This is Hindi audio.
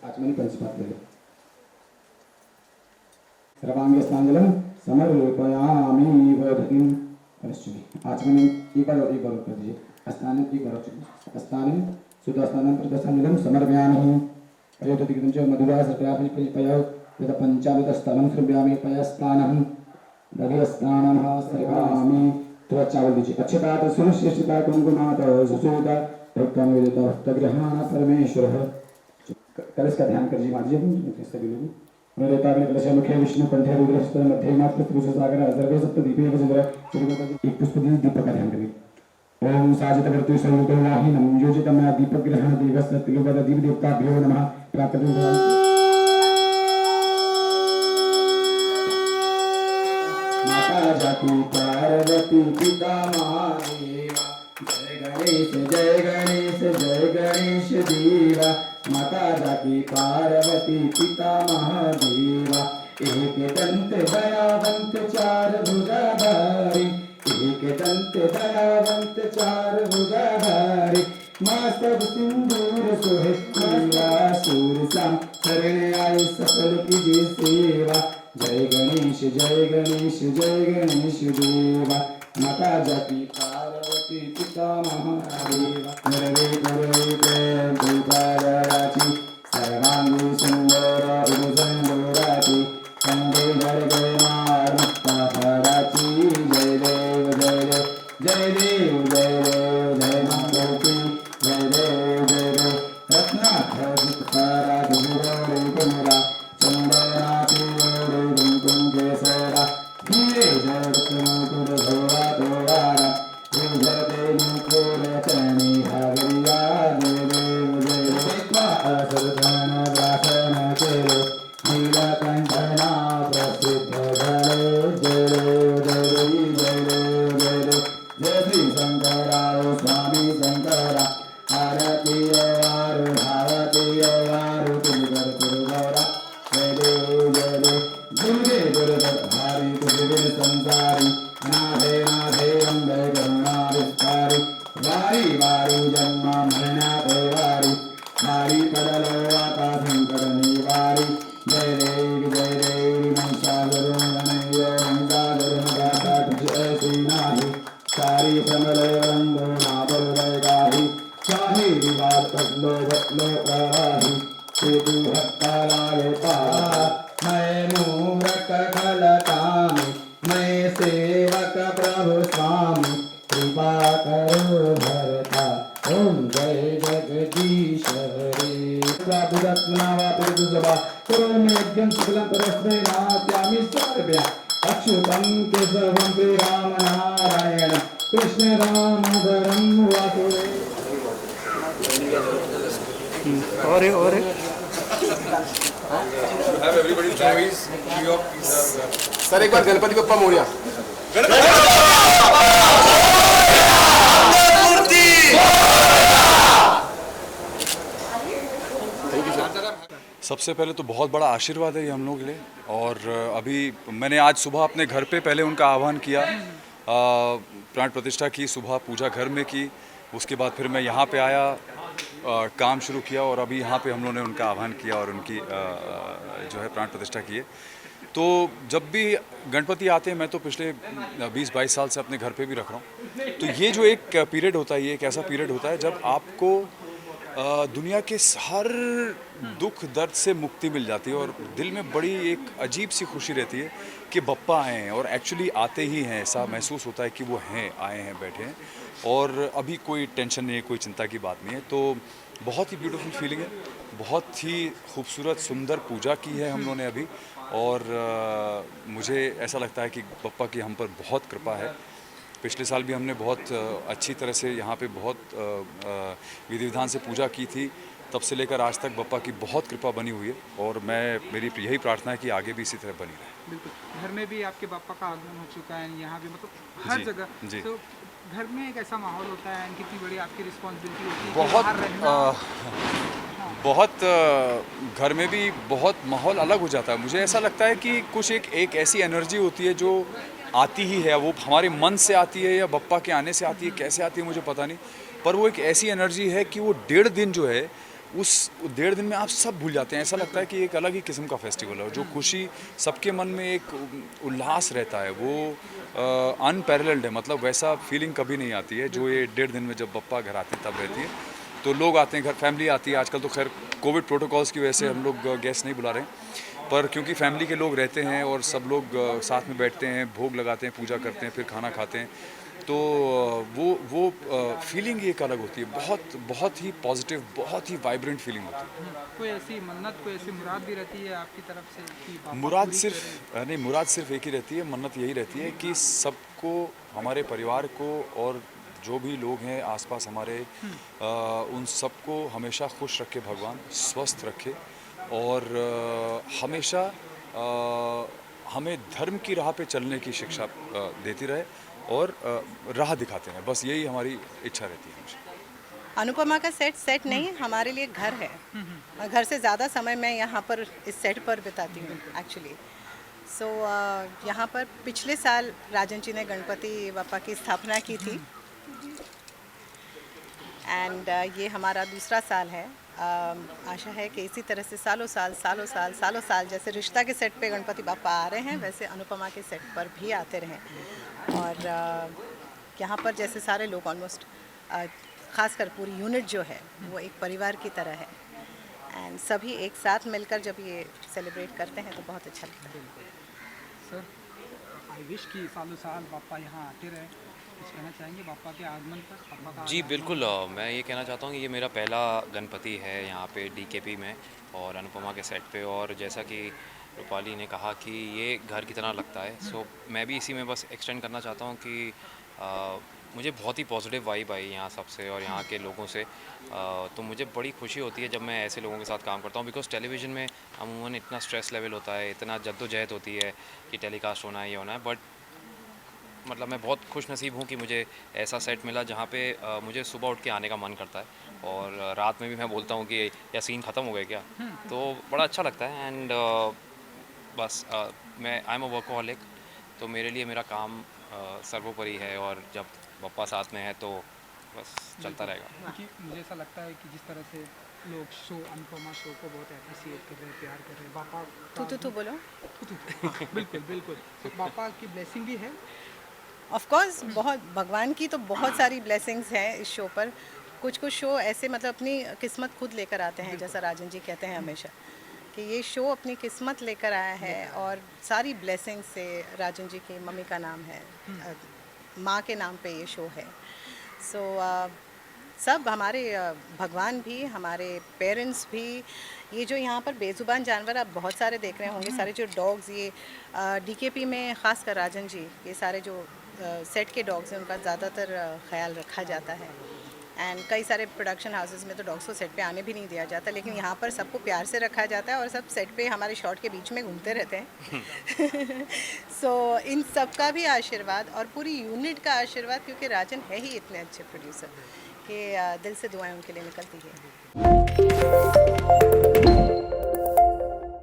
आचमनी पंचपात्र सर्वांगे स्नांजलम समर्पयामि वधनिम पश्चिमी आचमनी एक बार कर दीजिए। स्नानम एक बार स्नानम सुदस्नानम प्रदस्नानम समर्पयामि अयोध्यादिगंच मधुरा सर्पयामि पयो यद पंचामृत स्थलम समर्पयामि पयस्नानम दधि स्नानम सर्पयामि। थोड़ा चावल दीजिए। अच्छता सुनिश्चिता कुंकुमात सुसूता भक्तन विदिता भक्तग्रहाण परमेश्वर। कलश का ध्यान कर जी माजिए सभी लोग। मेरे तागले कलश मुखे विष्णु कंठे रुद्र मध्य मात्र पुरुष सागर अधर्व सप्त दीपे वज्र एक पुष्प दीपक का ध्यान करिए। ओम साजित वर्तु संयुतो वाहिनम योजितम दीपक ग्रहण देवस्य त्रिलोक दीप देवताभ्यो नमः प्रातः माता जाति पार्वती पिता महादेवा जय गणेश जय गणेश जय गणेश देवा। माता जाति पार्वती पिता महादेवा एक दंत दयावंत चार भुजाधारी एक दंत दयावंत चार भुजाधारी माँ सब सिंदूर सोहे मैया सूर शाम शरण आई सफल कीजिए सेवा। जय गणेश जय गणेश जय गणेश देवा। माता जाति पार्वती पिता महादेवा नरवे गुरवे प्रेम कृपादराची सर्वांगी सुंदर उदुसंदोराची कंदे जड़गे मार मुक्ता हराची। जय देव जय देव जय देव जय देव जय माधवती जय देव जय देव रत्नाकर दुखरा दुरोरे कुमरा चंदनाती ओरे कुमकुम केसरा हीरे जड़कुमुकुर धोरा धोरारा विजय मुकुर चरणी हरिया। जय देव जय देव असुरधन व्यासन केरो नीलकंठना प्रसिद्ध धरो। जय देव जय देव जय देव जय देव जय श्री शंकराय स्वामी शंकरा आरती वारु भारती वारु तुमकर पुरगौरा। जय देव जय देव दुर्गे दुर्गधारी दुर्गे संसारी नाथे नाथे अम्बे करुणा विस्तारी वारी वारी जन्म मरणाते वारी वारी पडलो वाता संकर निवारी। जय देव महिषासुरमर्दनयो महिषासुरमर्दना जय श्री नाही सारी समले रंगो नाबर वैगाही चाहे विवाद पटलो बटलो प्रवाही सेतु हत्तालाय पारा। मैं मूरख खलकामी मैं सेवक प्रभु स्वामी कृपा करो भरता। ओम जय जगदीश हरे स्वादुरत्नावा पितुसभा करोमि यज्ञं शुक्लं परस्मै नात्यामि सर्वया अच्युतं केशवं श्री राम नारायण कृष्ण दामोदरं वासुदेव। और Have everybody choice free of pizza. Sir एक बार गणपति बप्पा मोरिया। सबसे पहले तो बहुत बड़ा आशीर्वाद है ये हम लोगों के लिए। और अभी मैंने आज सुबह अपने घर पे पहले उनका आह्वान किया, प्राण प्रतिष्ठा की, सुबह पूजा घर में की, उसके बाद फिर मैं यहाँ पे आया, काम शुरू किया और अभी यहाँ पे हम लोगों ने उनका आह्वान किया और उनकी जो है प्राण प्रतिष्ठा की है। तो जब भी गणपति आते हैं, मैं तो पिछले 20-22 साल से अपने घर पे भी रख रहा हूँ। तो ये जो एक पीरियड होता है, ये एक ऐसा पीरियड होता है जब आपको दुनिया के हर दुख दर्द से मुक्ति मिल जाती है और दिल में बड़ी एक अजीब सी खुशी रहती है कि बप्पा आए हैं और एक्चुअली आते ही हैं। ऐसा महसूस होता है कि वो हैं, आए हैं, बैठे हैं और अभी कोई टेंशन नहीं है, कोई चिंता की बात नहीं है। तो बहुत ही ब्यूटीफुल फीलिंग है, बहुत ही खूबसूरत सुंदर पूजा की है हम लोगों ने अभी। और मुझे ऐसा लगता है कि बप्पा की हम पर बहुत कृपा है। पिछले साल भी हमने बहुत अच्छी तरह से यहाँ पे बहुत विधि विधान से पूजा की थी, तब से लेकर आज तक बप्पा की बहुत कृपा बनी हुई है और मेरी यही प्रार्थना है कि आगे भी इसी तरह बनी रहे। बिल्कुल, घर में भी आपके बप्पा का आगमन हो चुका है, यहाँ भी मतलब हर जगह। जी। तो घर में एक ऐसा माहौल होता है, कितनी बड़ी आपकी रिस्पॉन्सिबिलिटी होती है, बहुत घर में भी बहुत माहौल अलग हो जाता है। मुझे ऐसा लगता है कि कुछ एक ऐसी एनर्जी होती है जो आती ही है, वो हमारे मन से आती है या बप्पा के आने से आती है, कैसे आती है मुझे पता नहीं, पर वो एक ऐसी एनर्जी है कि वो 1.5 दिन जो है उस 1.5 दिन में आप सब भूल जाते हैं। ऐसा लगता है कि एक अलग ही किस्म का फेस्टिवल है, जो खुशी सबके मन में एक उल्लास रहता है, वो अनपैरेलल्ड है। मतलब वैसा फीलिंग कभी नहीं आती है जो ये 1.5 दिन में जब बप्पा घर आते हैं तब रहती है। तो लोग आते हैं घर, फैमिली आती है। आजकल तो खैर कोविड प्रोटोकॉल्स की वजह से हम लोग गेस्ट नहीं बुला रहे हैं, पर क्योंकि फैमिली के लोग रहते हैं और सब लोग साथ में बैठते हैं, भोग लगाते हैं, पूजा करते हैं, फिर खाना खाते हैं, तो वो फीलिंग एक अलग होती है। बहुत बहुत ही पॉजिटिव, बहुत ही वाइब्रेंट फीलिंग होती है। कोई ऐसी मन्नत, कोई ऐसी मुराद भी रहती है आपकी तरफ से कि बापा मुराद पूरी सिर्फ नहीं, मुराद सिर्फ एक ही रहती है, मन्नत यही रहती है कि सबको, हमारे परिवार को और जो भी लोग हैं आसपास हमारे, उन सबको हमेशा खुश रखे भगवान, स्वस्थ रखे, और हमेशा हमें धर्म की राह पे चलने की शिक्षा देती रहे और राह दिखाते हैं। बस यही हमारी इच्छा रहती है हमेशा। अनुपमा का सेट नहीं, हमारे लिए घर है। और घर से ज़्यादा समय मैं यहाँ पर इस सेट पर बिताती हूँ एक्चुअली। सो यहाँ पर पिछले साल राजन जी ने गणपति बप्पा की स्थापना की थी, एंड ये हमारा दूसरा साल है। आशा है कि इसी तरह से सालों साल जैसे रिश्ता के सेट पे गणपति बापा आ रहे हैं, वैसे अनुपमा के सेट पर भी आते रहें। और यहाँ पर जैसे सारे लोग ऑलमोस्ट, खासकर पूरी यूनिट जो है वो एक परिवार की तरह है, एंड सभी एक साथ मिलकर जब ये सेलिब्रेट करते हैं तो बहुत अच्छा लगता है। सर, आई विश कि सालों साल बापा यहाँ आते रहे। कुछ कहना चाहेंगे बापा के आगमन पर? बापा का जी आगमन? बिल्कुल, मैं ये कहना चाहता हूँ कि ये मेरा पहला गणपति है यहाँ पे डीकेपी में और अनुपमा के सेट पे। और जैसा कि रूपाली ने कहा कि ये घर की तरह लगता है, सो मैं भी इसी में बस एक्सटेंड करना चाहता हूँ कि मुझे बहुत ही पॉजिटिव वाइब आई यहाँ सबसे और यहाँ के लोगों से। तो मुझे बड़ी खुशी होती है जब मैं ऐसे लोगों के साथ काम करता हूँ, बिकॉज़ टेलीविज़न में अमूमन इतना स्ट्रेस लेवल होता है, इतना जद्दोजहद होती है कि टेलीकास्ट होना है, ये होना है। बट मतलब मैं बहुत खुश नसीब हूँ कि मुझे ऐसा सेट मिला जहाँ पे मुझे सुबह उठ के आने का मन करता है, और रात में भी मैं बोलता हूँ कि या सीन ख़त्म हो गए क्या, तो बड़ा अच्छा लगता है। एंड बस मैं आई एम अ वर्कहॉलिक, तो मेरे लिए मेरा काम सर्वोपरि है, और जब पप्पा साथ में है तो बस चलता रहेगा। क्योंकि मुझे ऐसा लगता है कि जिस तरह से लोग शो, अनुपमा शो को बहुत अप्रिसिएट कर रहे हैं, प्यार कर रहे हैं, बापा का तू बोलो। हाँ, बिल्कुल बिल्कुल। तो बापा की ब्लेसिंग भी है। ऑफ कोर्स, बहुत भगवान की तो बहुत सारी ब्लेसिंग्स हैं इस शो पर। कुछ शो ऐसे मतलब अपनी किस्मत खुद लेकर आते हैं, जैसा राजन जी कहते हैं हमेशा कि ये शो अपनी किस्मत लेकर आया है, और सारी ब्लेसिंग से राजन जी की मम्मी का नाम है, माँ के नाम पे ये शो है। सो सब हमारे भगवान भी, हमारे पेरेंट्स भी, ये जो यहाँ पर बेज़ुबान जानवर आप बहुत सारे देख रहे होंगे, सारे जो डॉग्स, ये डीकेपी में ख़ासकर राजन जी, ये सारे जो सेट के डॉग्स हैं उनका ज़्यादातर ख्याल रखा जाता है। एंड कई सारे प्रोडक्शन हाउसेस में तो डॉग्स को सेट पे आने भी नहीं दिया जाता, लेकिन यहाँ पर सबको प्यार से रखा जाता है और सब सेट पे हमारे शॉट के बीच में घूमते रहते हैं। सो इन सब का भी आशीर्वाद और पूरी यूनिट का आशीर्वाद, क्योंकि राजन है ही इतने अच्छे प्रोड्यूसर कि दिल से दुआएं उनके लिए निकलती है।